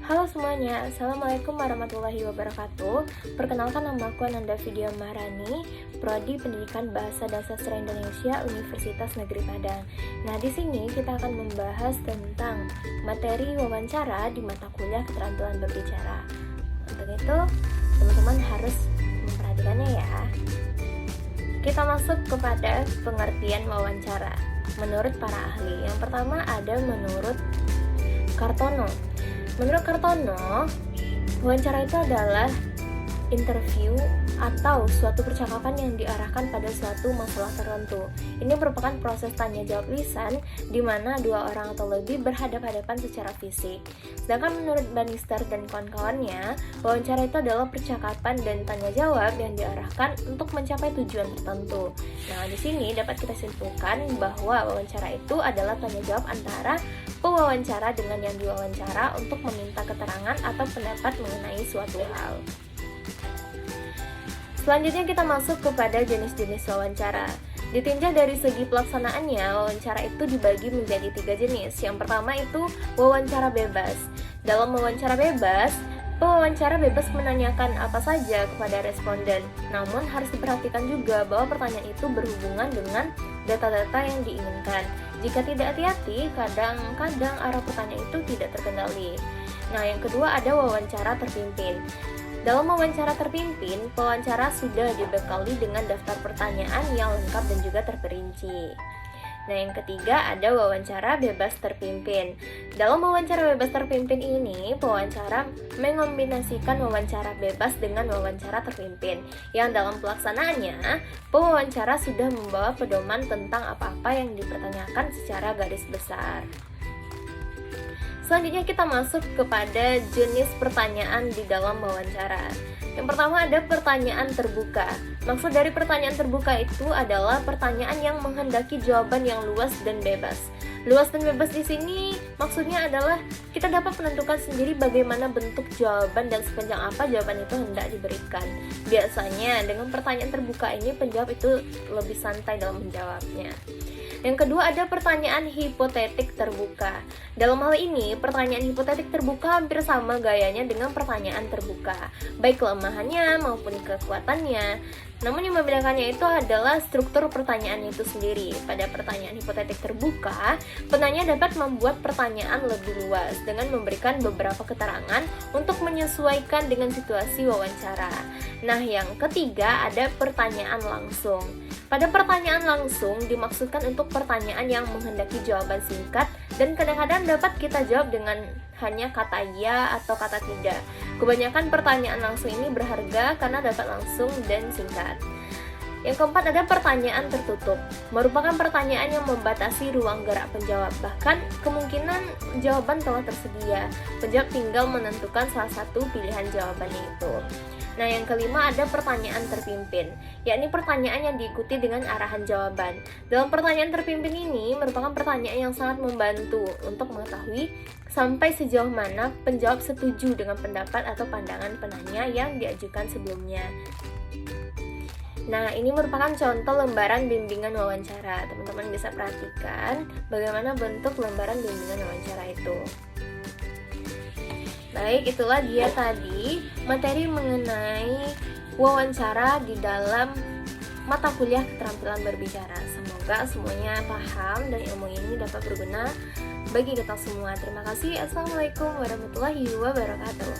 Halo semuanya, Assalamualaikum warahmatullahi wabarakatuh. Perkenalkan, nama aku Ananda Vidya Maharani, Prodi Pendidikan Bahasa dan Sastra Indonesia, Universitas Negeri Padang. Nah, di sini kita akan membahas tentang materi wawancara di mata kuliah keterampilan berbicara. Untuk itu, teman-teman harus memperhatikannya ya. Kita masuk kepada pengertian wawancara menurut para ahli. Yang pertama ada menurut Kartono. Menurut Kartono, wawancara itu adalah interview atau suatu percakapan yang diarahkan pada suatu masalah tertentu. Ini merupakan proses tanya jawab lisan di mana dua orang atau lebih berhadapan-hadapan secara fisik. Sedangkan menurut Bannister dan kawan-kawannya, wawancara itu adalah percakapan dan tanya jawab yang diarahkan untuk mencapai tujuan tertentu. Nah, di sini dapat kita simpulkan bahwa wawancara itu adalah tanya jawab antara pewawancara dengan yang diwawancara untuk meminta keterangan atau pendapat mengenai suatu hal. Selanjutnya kita masuk kepada jenis-jenis wawancara. Ditinjau dari segi pelaksanaannya, wawancara itu dibagi menjadi 3 jenis. Yang pertama itu wawancara bebas. Dalam wawancara bebas, pewawancara bebas menanyakan apa saja kepada responden. Namun harus diperhatikan juga bahwa pertanyaan itu berhubungan dengan data-data yang diinginkan. Jika tidak hati-hati, kadang-kadang arah pertanyaan itu tidak terkendali. Nah, yang kedua ada wawancara terpimpin. Dalam wawancara terpimpin, pewawancara sudah dibekali dengan daftar pertanyaan yang lengkap dan juga terperinci. Nah, yang ketiga ada wawancara bebas terpimpin. Dalam wawancara bebas terpimpin ini, pewawancara mengombinasikan wawancara bebas dengan wawancara terpimpin, yang dalam pelaksanaannya, pewawancara sudah membawa pedoman tentang apa-apa yang dipertanyakan secara garis besar. Selanjutnya kita masuk kepada jenis pertanyaan di dalam wawancara. Yang pertama ada pertanyaan terbuka. Maksud dari pertanyaan terbuka itu adalah pertanyaan yang menghendaki jawaban yang luas dan bebas. Luas dan bebas di sini maksudnya adalah kita dapat menentukan sendiri bagaimana bentuk jawaban dan sepanjang apa jawaban itu hendak diberikan. Biasanya dengan pertanyaan terbuka ini penjawab itu lebih santai dalam menjawabnya. Yang kedua ada pertanyaan hipotetik terbuka. Dalam hal ini, pertanyaan hipotetik terbuka hampir sama gayanya dengan pertanyaan terbuka, baik kelemahannya maupun kekuatannya. Namun yang membedakannya itu adalah struktur pertanyaan itu sendiri. Pada pertanyaan hipotetik terbuka, penanya dapat membuat pertanyaan lebih luas dengan memberikan beberapa keterangan untuk menyesuaikan dengan situasi wawancara. Nah, yang ketiga ada pertanyaan langsung. Pada pertanyaan langsung dimaksudkan untuk pertanyaan yang menghendaki jawaban singkat dan kadang-kadang dapat kita jawab dengan hanya kata ya atau kata tidak. Kebanyakan pertanyaan langsung ini berharga karena dapat langsung dan singkat. Yang keempat ada pertanyaan tertutup. Merupakan pertanyaan yang membatasi ruang gerak penjawab. Bahkan kemungkinan jawaban telah tersedia. Penjawab tinggal menentukan salah satu pilihan jawabannya itu. Nah, yang kelima ada pertanyaan terpimpin, yakni pertanyaan yang diikuti dengan arahan jawaban. Dalam pertanyaan terpimpin ini merupakan pertanyaan yang sangat membantu untuk mengetahui sampai sejauh mana penjawab setuju dengan pendapat atau pandangan penanya yang diajukan sebelumnya. Nah, ini merupakan contoh lembaran bimbingan wawancara. Teman-teman bisa perhatikan bagaimana bentuk lembaran bimbingan wawancara itu. Baik, itulah dia tadi materi mengenai wawancara di dalam mata kuliah keterampilan berbicara. Semoga semuanya paham dan ilmu ini dapat berguna bagi kita semua. Terima kasih. Assalamualaikum warahmatullahi wabarakatuh.